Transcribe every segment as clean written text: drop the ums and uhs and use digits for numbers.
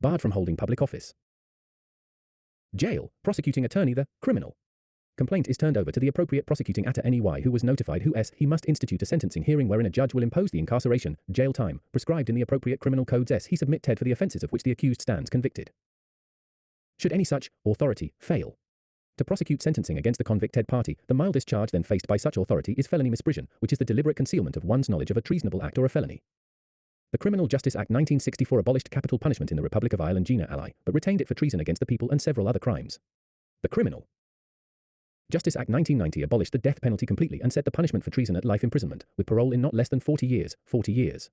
Barred from holding public office. Jail, prosecuting attorney the criminal. Complaint is turned over to the appropriate prosecuting attorney who was notified he must institute a sentencing hearing wherein a judge will impose the incarceration, jail time, prescribed in the appropriate criminal codes he submitted for the offences of which the accused stands convicted. Should any such authority fail to prosecute sentencing against the convicted party, the mildest charge then faced by such authority is felony misprision, which is the deliberate concealment of one's knowledge of a treasonable act or a felony. The Criminal Justice Act 1964 abolished capital punishment in the Republic of Ireland Gina Ally, but retained it for treason against the people and several other crimes. The Criminal Justice Act 1990 abolished the death penalty completely and set the punishment for treason at life imprisonment, with parole in not less than 40 years. 40 years.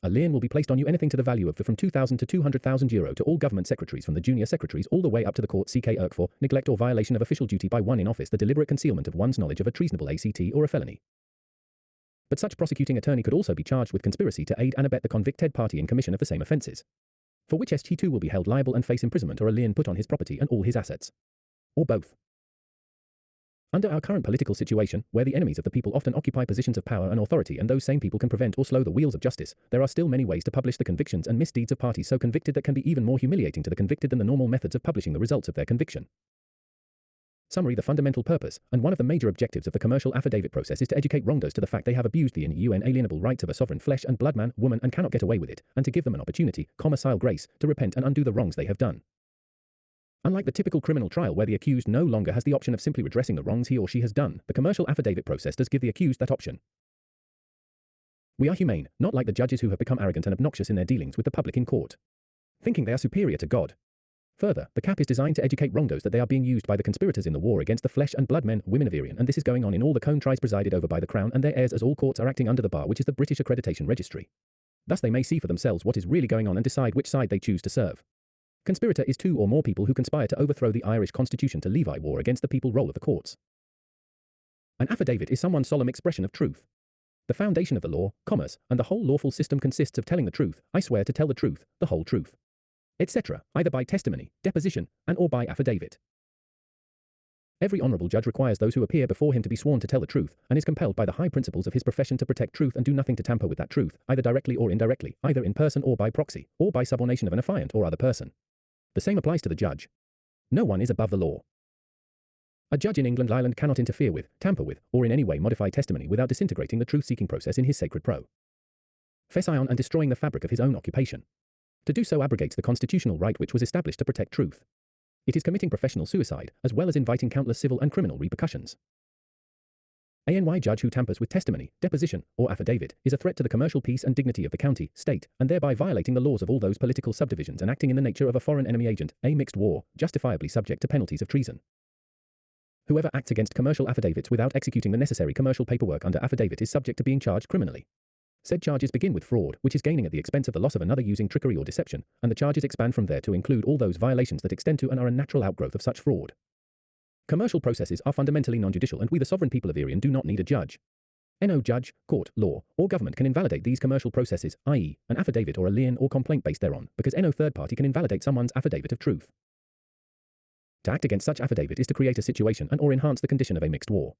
A lien will be placed on you anything to the value of from €2,000 to €200,000 to all government secretaries from the junior secretaries all the way up to the court CK Irk for neglect or violation of official duty by one in office, the deliberate concealment of one's knowledge of a treasonable act or a felony. But such prosecuting attorney could also be charged with conspiracy to aid and abet the convicted party in commission of the same offences, for which he too will be held liable and face imprisonment or a lien put on his property and all his assets. Or both. Under our current political situation, where the enemies of the people often occupy positions of power and authority and those same people can prevent or slow the wheels of justice, there are still many ways to publish the convictions and misdeeds of parties so convicted that can be even more humiliating to the convicted than the normal methods of publishing the results of their conviction. Summary: the fundamental purpose, and one of the major objectives of the commercial affidavit process is to educate wrongdoers to the fact they have abused the inalienable rights of a sovereign flesh and blood man, woman and cannot get away with it, and to give them an opportunity, commissile grace, to repent and undo the wrongs they have done. Unlike the typical criminal trial where the accused no longer has the option of simply redressing the wrongs he or she has done, the commercial affidavit process does give the accused that option. We are humane, not like the judges who have become arrogant and obnoxious in their dealings with the public in court, thinking they are superior to God. Further, the cap is designed to educate wrongdoers that they are being used by the conspirators in the war against the flesh and blood men, women of Erin, and this is going on in all the countries presided over by the Crown and their heirs, as all courts are acting under the bar, which is the British Accreditation Registry. Thus they may see for themselves what is really going on and decide which side they choose to serve. Conspirator is two or more people who conspire to overthrow the Irish constitution to levy war against the people role of the courts. An affidavit is someone's solemn expression of truth. The foundation of the law, commerce, and the whole lawful system consists of telling the truth. I swear to tell the truth, the whole truth, etc., either by testimony, deposition, and or by affidavit. Every honourable judge requires those who appear before him to be sworn to tell the truth, and is compelled by the high principles of his profession to protect truth and do nothing to tamper with that truth, either directly or indirectly, either in person or by proxy, or by subornation of an affiant or other person. The same applies to the judge. No one is above the law. A judge in England, Ireland cannot interfere with, tamper with, or in any way modify testimony without disintegrating the truth-seeking process in his sacred profession and destroying the fabric of his own occupation. To do so abrogates the constitutional right which was established to protect truth. It is committing professional suicide, as well as inviting countless civil and criminal repercussions. A judge who tampers with testimony, deposition, or affidavit is a threat to the commercial peace and dignity of the county, state, and thereby violating the laws of all those political subdivisions and acting in the nature of a foreign enemy agent, a mixed war, justifiably subject to penalties of treason. Whoever acts against commercial affidavits without executing the necessary commercial paperwork under affidavit is subject to being charged criminally. Said charges begin with fraud, which is gaining at the expense of the loss of another using trickery or deception, and the charges expand from there to include all those violations that extend to and are a natural outgrowth of such fraud. Commercial processes are fundamentally non-judicial, and we the sovereign people of Erin do not need a judge. No judge, court, law, or government can invalidate these commercial processes, i.e., an affidavit or a lien or complaint based thereon, because no third party can invalidate someone's affidavit of truth. To act against such affidavit is to create a situation and or enhance the condition of a mixed war.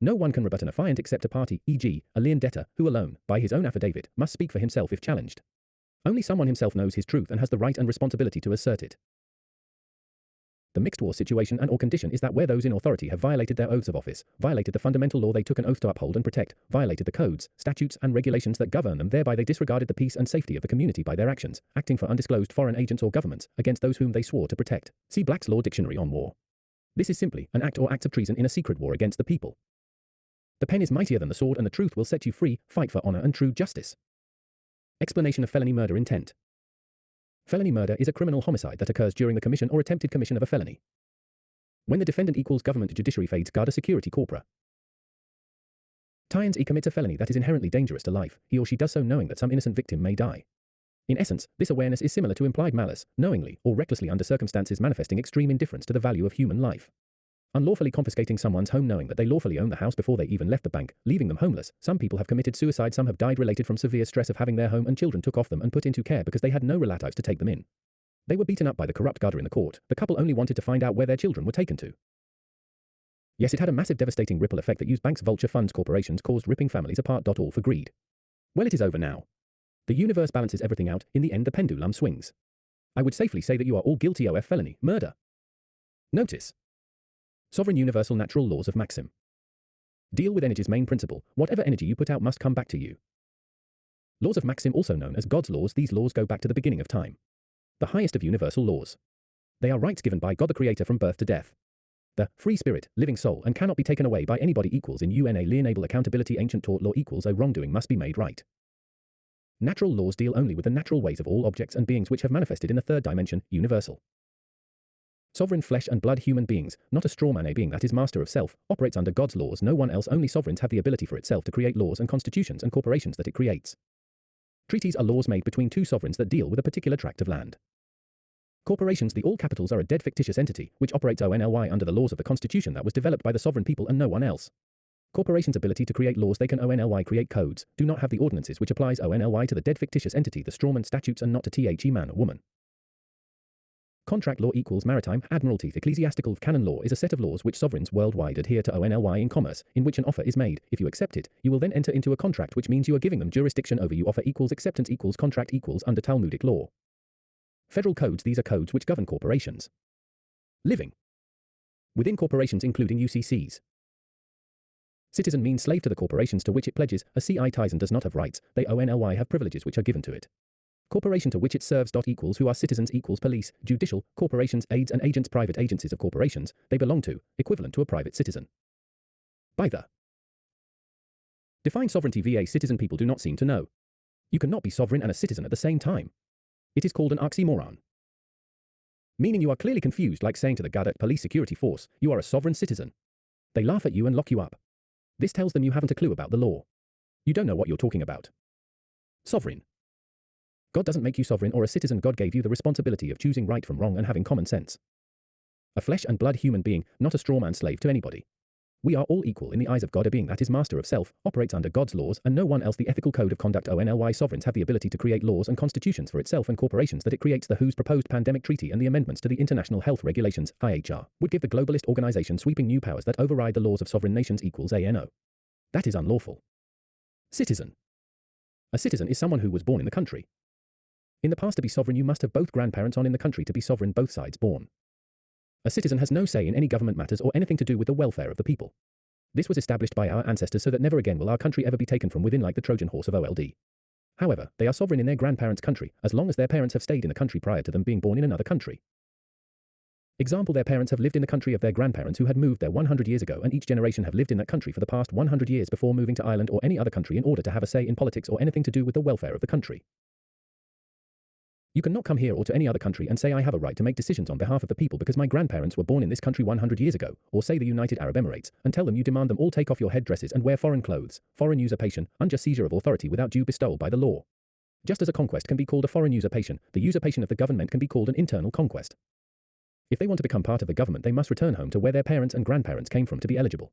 No one can rebut an affiant except a party, e.g., a lien debtor, who alone, by his own affidavit, must speak for himself if challenged. Only someone himself knows his truth and has the right and responsibility to assert it. The mixed war situation and or condition is that where those in authority have violated their oaths of office, violated the fundamental law they took an oath to uphold and protect, violated the codes, statutes and regulations that govern them, thereby they disregarded the peace and safety of the community by their actions, acting for undisclosed foreign agents or governments, against those whom they swore to protect. See Black's Law Dictionary on war. This is simply an act or acts of treason in a secret war against the people. The pen is mightier than the sword and the truth will set you free, fight for honour and true justice. Explanation of felony murder intent. Felony murder is a criminal homicide that occurs during the commission or attempted commission of a felony. When the defendant equals government judiciary fades guard a security corpora. He commits a felony that is inherently dangerous to life, he or she does so knowing that some innocent victim may die. In essence, this awareness is similar to implied malice, knowingly or recklessly under circumstances manifesting extreme indifference to the value of human life. Unlawfully confiscating someone's home knowing that they lawfully own the house before they even left the bank, leaving them homeless. Some people have committed suicide, some have died related from severe stress of having their home and children took off them and put into care because they had no relatives to take them in. They were beaten up by the corrupt guarder in the court. The couple only wanted to find out where their children were taken to. Yes, it had a massive devastating ripple effect that used banks, vulture funds, corporations caused ripping families apart. All for greed. Well, it is over now. The universe balances everything out. In the end, the pendulum swings. I would safely say that you are all guilty of felony, murder. Notice. Sovereign universal natural laws of Maxim. Deal with energy's main principle, whatever energy you put out must come back to you. Laws of Maxim, also known as God's laws, these laws go back to the beginning of time. The highest of universal laws. They are rights given by God the Creator from birth to death. The free spirit, living soul, and cannot be taken away by anybody equals in una enable accountability ancient tort law equals a wrongdoing must be made right. Natural laws deal only with the natural ways of all objects and beings which have manifested in the third dimension, universal. Sovereign flesh and blood human beings, not a straw man, a being that is master of self, operates under God's laws. No one else, only sovereigns have the ability for itself to create laws and constitutions and corporations that it creates. Treaties are laws made between two sovereigns that deal with a particular tract of land. Corporations, the all capitals, are a dead fictitious entity, which operates only under the laws of the constitution that was developed by the sovereign people and no one else. Corporations' ability to create laws, they can only create codes, do not have the ordinances which applies only to the dead fictitious entity, the strawman statutes, and not to the man or woman. Contract law equals maritime, admiralty, ecclesiastical, canon law is a set of laws which sovereigns worldwide adhere to only in commerce, in which an offer is made. If you accept it, you will then enter into a contract, which means you are giving them jurisdiction over you. Offer equals acceptance equals contract equals under Talmudic law. Federal codes, these are codes which govern corporations. Living within corporations, including UCCs. Citizen means slave to the corporations to which it pledges. A CI ties and does not have rights, they only have privileges which are given to it. Corporation to which it serves. Equals who are citizens equals police, judicial, corporations, aids and agents, private agencies of corporations, they belong to, equivalent to a private citizen. By the define sovereignty va citizen, people do not seem to know. You cannot be sovereign and a citizen at the same time. It is called an oxymoron. Meaning you are clearly confused, like saying to the Gadat police security force, you are a sovereign citizen. They laugh at you and lock you up. This tells them you haven't a clue about the law. You don't know what you're talking about. Sovereign. God doesn't make you sovereign or a citizen. God gave you the responsibility of choosing right from wrong and having common sense. A flesh and blood human being, not a straw man slave to anybody. We are all equal in the eyes of God. A being that is master of self, operates under God's laws and no one else. The ethical code of conduct only sovereigns have the ability to create laws and constitutions for itself and corporations that it creates. The WHO's proposed pandemic treaty and the amendments to the International Health Regulations IHR would give the globalist organization sweeping new powers that override the laws of sovereign nations equals ANO. That is unlawful. Citizen. A citizen is someone who was born in the country. In the past, to be sovereign you must have both grandparents on in the country. To be sovereign, both sides born. A citizen has no say in any government matters or anything to do with the welfare of the people. This was established by our ancestors so that never again will our country ever be taken from within like the Trojan horse of old. However, they are sovereign in their grandparents' country, as long as their parents have stayed in the country prior to them being born in another country. Example, their parents have lived in the country of their grandparents who had moved there 100 years ago, and each generation have lived in that country for the past 100 years before moving to Ireland or any other country in order to have a say in politics or anything to do with the welfare of the country. You cannot come here or to any other country and say I have a right to make decisions on behalf of the people because my grandparents were born in this country 100 years ago, or say the United Arab Emirates, and tell them you demand them all take off your headdresses and wear foreign clothes, foreign usurpation, unjust seizure of authority without due bestowal by the law. Just as a conquest can be called a foreign usurpation, the usurpation of the government can be called an internal conquest. If they want to become part of the government, they must return home to where their parents and grandparents came from to be eligible.